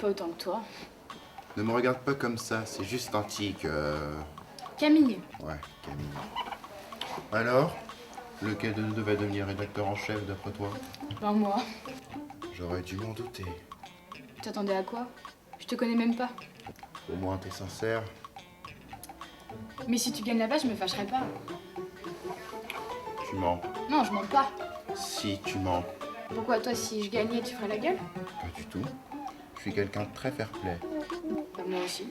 pas autant que toi. Ne me regarde pas comme ça, c'est juste un tic. Camille. Ouais, Camille. Alors, lequel de nous deux va devenir rédacteur en chef d'après toi? Ben moi. J'aurais dû m'en douter. Tu t'attendais à quoi? Je te connais même pas. Au moins t'es sincère. Mais si tu gagnes là-bas, je me fâcherai pas. Tu mens. Non, je mens pas. Si tu mens. Pourquoi toi, si je gagnais, tu ferais la gueule? Pas du tout. Je suis quelqu'un de très fair-play. Ben moi aussi.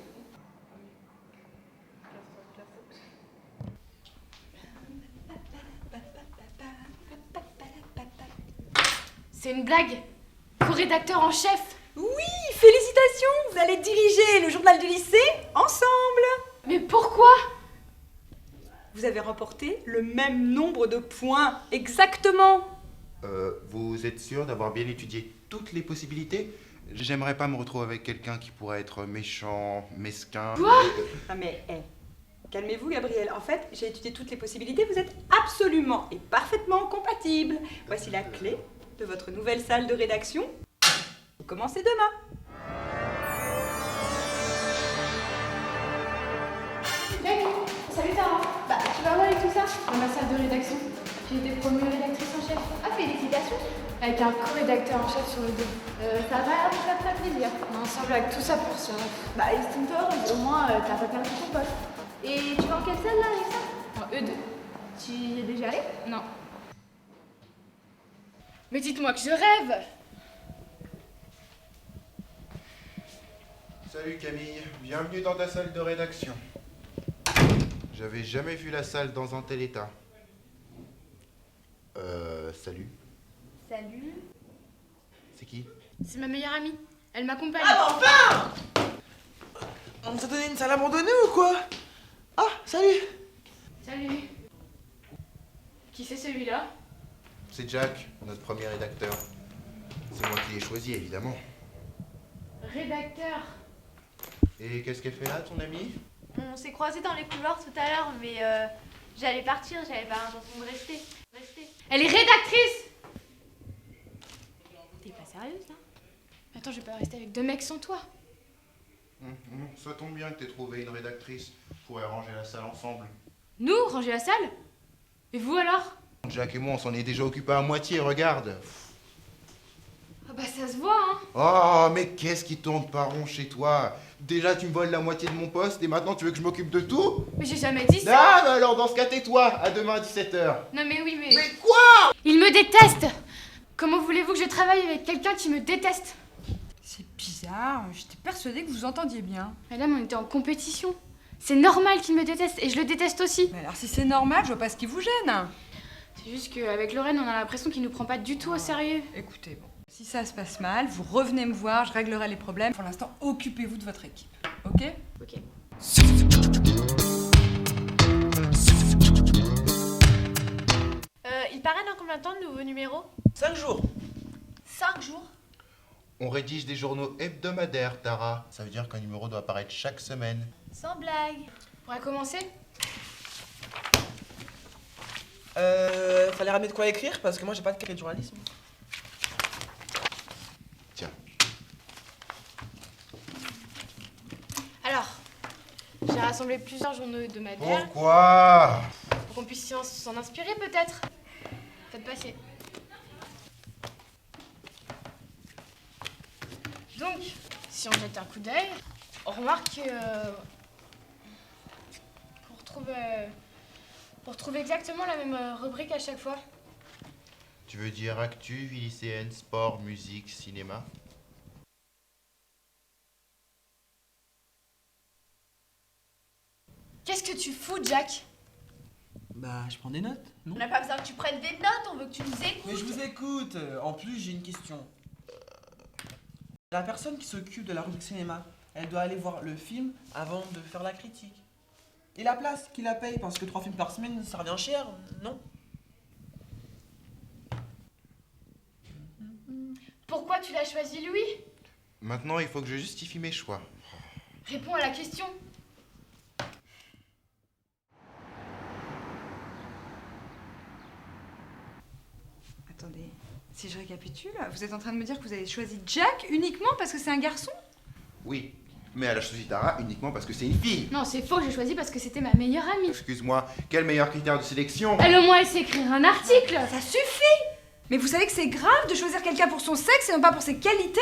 C'est une blague. Co-rédacteur en chef. Oui, félicitations, vous allez diriger le journal du lycée ensemble. Mais pourquoi? Vous avez remporté le même nombre de points, exactement. Vous êtes sûr d'avoir bien étudié toutes les possibilités? J'aimerais pas me retrouver avec quelqu'un qui pourrait être méchant, mesquin. Quoi? Ah mais, calmez-vous Gabriel. En fait, j'ai étudié toutes les possibilités, vous êtes absolument et parfaitement compatibles. Voici la clé de votre nouvelle salle de rédaction. Vous commencez demain. Salut Tara. Bah, tu vas où avec tout ça? Dans ma salle de rédaction. J'ai été promue rédactrice en chef. Ah, félicitations. Avec un co-rédacteur en chef sur le dos. Ça va me faire très plaisir. On ensemble avec tout ça pour ça. Bah, estime-toi heureuse. Au moins, t'as pas perdu ton poste. Et tu vas en quelle salle, là, avec ça? En E2. Tu y es déjà allé? Non. Mais dites-moi que je rêve. Salut Camille, bienvenue dans ta salle de rédaction. J'avais jamais vu la salle dans un tel état. Salut. Salut. C'est qui? C'est ma meilleure amie. Elle m'accompagne. Ah, mais enfin! On t'a donné une salle abandonnée ou quoi? Ah, salut! Salut. Qui c'est celui-là? C'est Jack, notre premier rédacteur. C'est moi qui l'ai choisi, évidemment. Rédacteur. Et qu'est-ce qu'elle fait là, ton amie? On s'est croisés dans les couloirs tout à l'heure, mais j'allais partir, j'avais pas l'intention de rester. Elle est rédactrice. T'es pas sérieuse, là? Attends, je vais pas rester avec deux mecs sans toi. Ça tombe bien que t'aies trouvé une rédactrice. On pourrait ranger la salle ensemble. Nous, ranger la salle? Et vous alors? Jack et moi, on s'en est déjà occupé à moitié, regarde. Ah bah ça se voit, hein. Oh, mais qu'est-ce qui tourne pas rond chez toi? Déjà, tu me voles la moitié de mon poste et maintenant tu veux que je m'occupe de tout? Mais j'ai jamais dit ça. Ah, bah alors dans ce cas, tais-toi. À demain à 17h. Non mais oui, mais... Mais quoi? Il me déteste. Comment voulez-vous que je travaille avec quelqu'un qui me déteste? C'est bizarre, j'étais persuadée que vous entendiez bien. Madame, on était en compétition. C'est normal qu'il me déteste et je le déteste aussi. Mais alors si c'est normal, je vois pas ce qui vous gêne. C'est juste qu'avec Lorraine, on a l'impression qu'il nous prend pas du tout au sérieux. Écoutez, bon, si ça se passe mal, vous revenez me voir, je réglerai les problèmes. Pour l'instant, occupez-vous de votre équipe, ok? Ok. Il paraît dans combien de temps le nouveau numéro? 5 jours. 5 jours. On rédige des journaux hebdomadaires, Tara. Ça veut dire qu'un numéro doit apparaître chaque semaine. Sans blague. On va commencer? Fallait ramener de quoi écrire parce que moi j'ai pas de cahier de journalisme. Tiens. Alors, j'ai rassemblé plusieurs journaux hebdomadaires Pourquoi? pour qu'on puisse s'en inspirer peut-être. Faites passer. Donc, si on jette un coup d'œil, on remarque que pour retrouver exactement la même rubrique à chaque fois. Tu veux dire actu, vie lycéenne, sport, musique, cinéma? Qu'est-ce que tu fous, Jack? Bah, je prends des notes, non? On n'a pas besoin que tu prennes des notes, on veut que tu nous écoutes. Mais je vous écoute. En plus, j'ai une question. La personne qui s'occupe de la rubrique cinéma, elle doit aller voir le film avant de faire la critique. Et la place, qui la paye? Parce que 3 films par semaine, ça revient cher, non? Pourquoi tu l'as choisi lui? Maintenant, il faut que je justifie mes choix. Réponds à la question. Attendez, si je récapitule, vous êtes en train de me dire que vous avez choisi Jack uniquement parce que c'est un garçon? Oui, mais elle a choisi Tara uniquement parce que c'est une fille. Non, c'est faux, j'ai choisi parce que c'était ma meilleure amie. Excuse-moi, quel meilleur critère de sélection? Elle, au moins, elle sait écrire un article. Ça suffit! Mais vous savez que c'est grave de choisir quelqu'un pour son sexe et non pas pour ses qualités?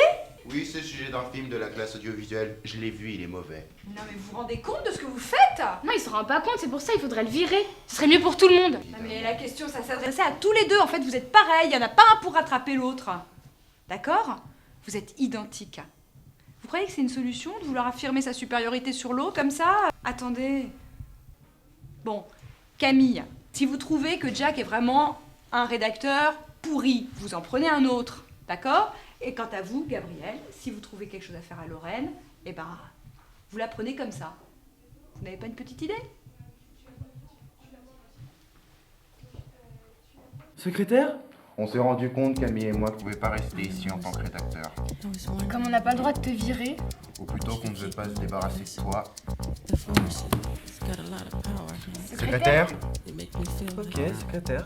Oui, c'est le sujet d'un film de la classe audiovisuelle. Je l'ai vu, il est mauvais. Non mais vous vous rendez compte de ce que vous faites? Non, il se rend pas compte, c'est pour ça il faudrait le virer. Ce serait mieux pour tout le monde. Non mais la question, ça s'adressait à tous les deux. En fait, vous êtes pareils, il y en a pas un pour rattraper l'autre. D'accord? Vous êtes identiques. Vous croyez que c'est une solution de vouloir affirmer sa supériorité sur l'autre comme ça? Attendez. Bon, Camille, si vous trouvez que Jack est vraiment un rédacteur pourri, vous en prenez un autre, d'accord? Et quant à vous, Gabriel, si vous trouvez quelque chose à faire à Lorraine, eh ben, vous la prenez comme ça. Vous n'avez pas une petite idée? Secrétaire? On s'est rendu compte, Camille et moi, qu'on ne pouvait pas rester ici en tant que rédacteur. Comme on n'a pas le droit de te virer. Ou plutôt qu'on ne veut pas se débarrasser de toi. Secrétaire? Ok, secrétaire.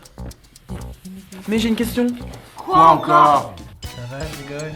Mais j'ai une question. Quoi encore? Ça va, je rigole.